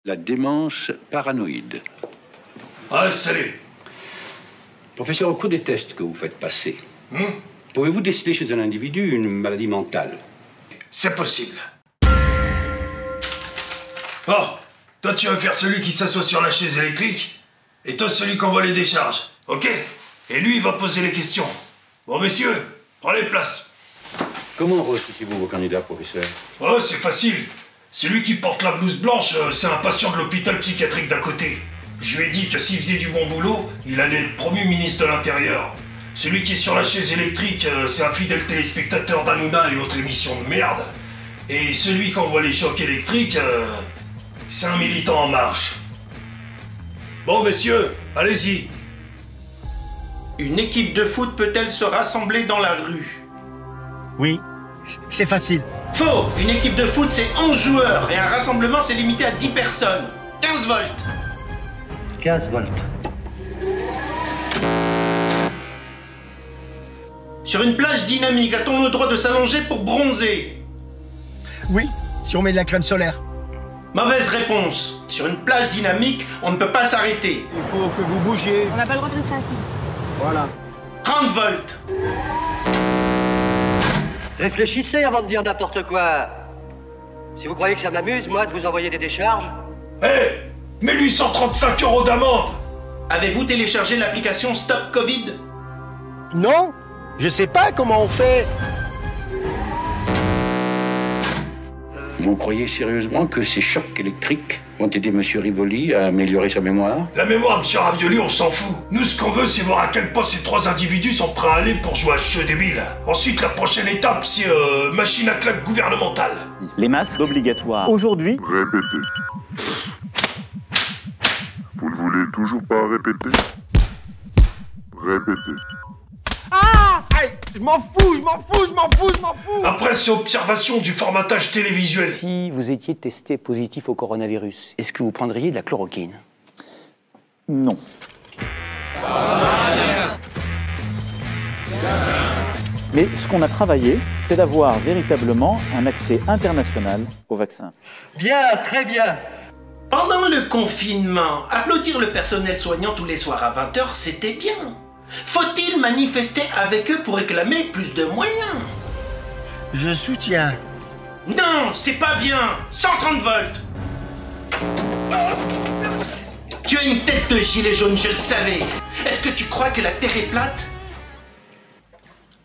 La démence paranoïde. Ah, salut. Professeur, au cours des tests que vous faites passer, pouvez-vous déceler chez un individu une maladie mentale? C'est possible. Oh, toi tu vas faire celui qui s'assoit sur la chaise électrique, et toi celui qui envoie les décharges, ok? Et lui il va poser les questions. Bon messieurs, prenez place. Comment recrutez-vous vos candidats, professeur? Oh, c'est facile. Celui qui porte la blouse blanche, c'est un patient de l'hôpital psychiatrique d'à côté. Je lui ai dit que s'il faisait du bon boulot, il allait être promu ministre de l'Intérieur. Celui qui est sur la chaise électrique, c'est un fidèle téléspectateur d'Hanouna et autres émissions de merde. Et celui qui envoie les chocs électriques, c'est un militant en marche. Bon messieurs, allez-y. Une équipe de foot peut-elle se rassembler dans la rue? Oui, c'est facile. Faux! Une équipe de foot c'est 11 joueurs et un rassemblement c'est limité à 10 personnes. 15 volts. 15 volts. Sur une plage dynamique, a-t-on le droit de s'allonger pour bronzer? Oui, si on met de la crème solaire. Mauvaise réponse. Sur une plage dynamique, on ne peut pas s'arrêter. Il faut que vous bougiez. On n'a pas le droit de rester assise. Voilà. 30 volts. Réfléchissez avant de dire n'importe quoi. Si vous croyez que ça m'amuse, moi, de vous envoyer des décharges. Hé, mais lui 135 € d'amende. Avez-vous téléchargé l'application Stop Covid? Non, je sais pas comment on fait. Vous croyez sérieusement que ces chocs électriques vont aider M. Rivoli à améliorer sa mémoire? La mémoire de M. Ravioli, on s'en fout. Nous, ce qu'on veut, c'est voir à quel point ces trois individus sont prêts à aller pour jouer à ce jeu débile. Ensuite, la prochaine étape, c'est machine à claque gouvernementale. Les masques obligatoires. Aujourd'hui, Répétez. Vous ne voulez toujours pas répéter? Répétez. Ah! Aïe, je m'en fous. Après, c'est observation du formatage télévisuel. Si vous étiez testé positif au coronavirus, est-ce que vous prendriez de la chloroquine? non. Mais ce qu'on a travaillé, c'est d'avoir véritablement un accès international au vaccin. Bien, très bien. Pendant le confinement, applaudir le personnel soignant tous les soirs à 20h, c'était bien. Faut-il manifester avec eux pour réclamer plus de moyens? Je soutiens. Non, c'est pas bien. 130 volts. Tu as une tête de gilet jaune, je le savais. Est-ce que tu crois que la Terre est plate?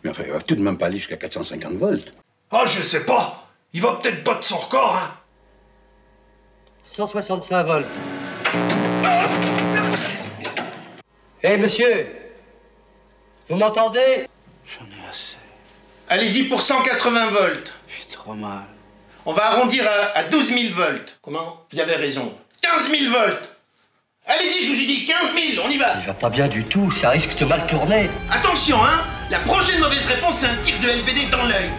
Mais enfin, il va tout de même pas aller jusqu'à 450 volts. Ah, je sais pas. Il va peut-être battre son record, hein. 165 volts. Hé, monsieur! Vous m'entendez? J'en ai assez. Allez-y pour 180 volts. J'ai trop mal. On va arrondir à 12 000 volts. Comment? Vous avez raison. 15 000 volts. Allez-y, je vous ai dit 15 000, on y va. Ça va pas bien du tout, ça risque de mal tourner. Attention, hein. La prochaine mauvaise réponse, c'est un tir de LBD dans l'œil.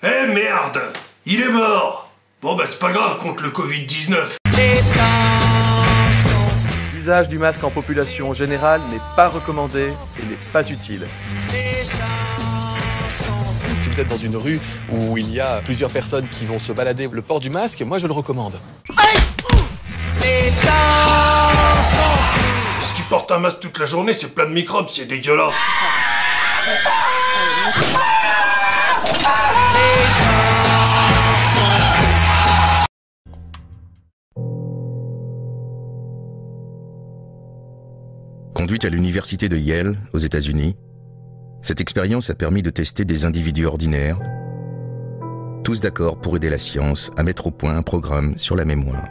Eh merde, il est mort. Bon bah c'est pas grave contre le Covid-19. L'usage du masque en population générale n'est pas recommandé et n'est pas utile. Si vous êtes dans une rue où il y a plusieurs personnes qui vont se balader, le port du masque, moi je le recommande. Ce qui porte un masque toute la journée, c'est plein de microbes, c'est dégueulasse. Conduite à l'université de Yale, aux États-Unis, cette expérience a permis de tester des individus ordinaires, tous d'accord pour aider la science à mettre au point un programme sur la mémoire.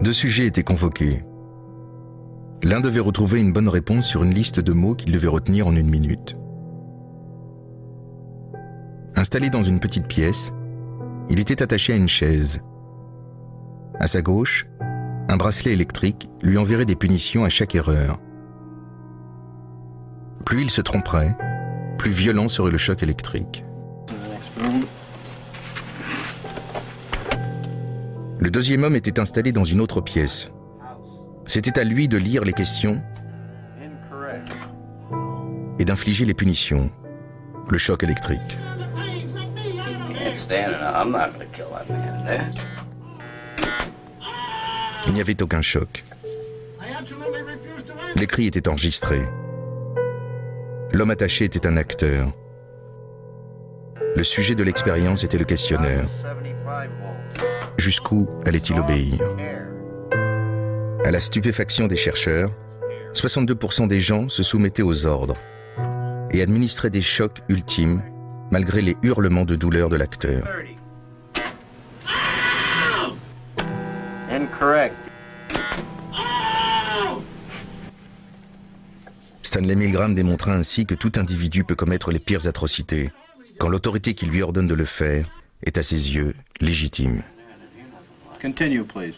2 sujets étaient convoqués. L'un devait retrouver une bonne réponse sur une liste de mots qu'il devait retenir en 1 minute. Installé dans une petite pièce, il était attaché à une chaise. À sa gauche, un bracelet électrique lui enverrait des punitions à chaque erreur. Plus il se tromperait, plus violent serait le choc électrique. Le deuxième homme était installé dans une autre pièce. C'était à lui de lire les questions et d'infliger les punitions, le choc électrique. Il n'y avait aucun choc. Les cris étaient enregistrés. L'homme attaché était un acteur. Le sujet de l'expérience était le questionneur. Jusqu'où allait-il obéir? À la stupéfaction des chercheurs, 62% des gens se soumettaient aux ordres et administraient des chocs ultimes malgré les hurlements de douleur de l'acteur. Incorrect. Stanley Milgram démontra ainsi que tout individu peut commettre les pires atrocités, quand l'autorité qui lui ordonne de le faire est à ses yeux légitime. Continue, please.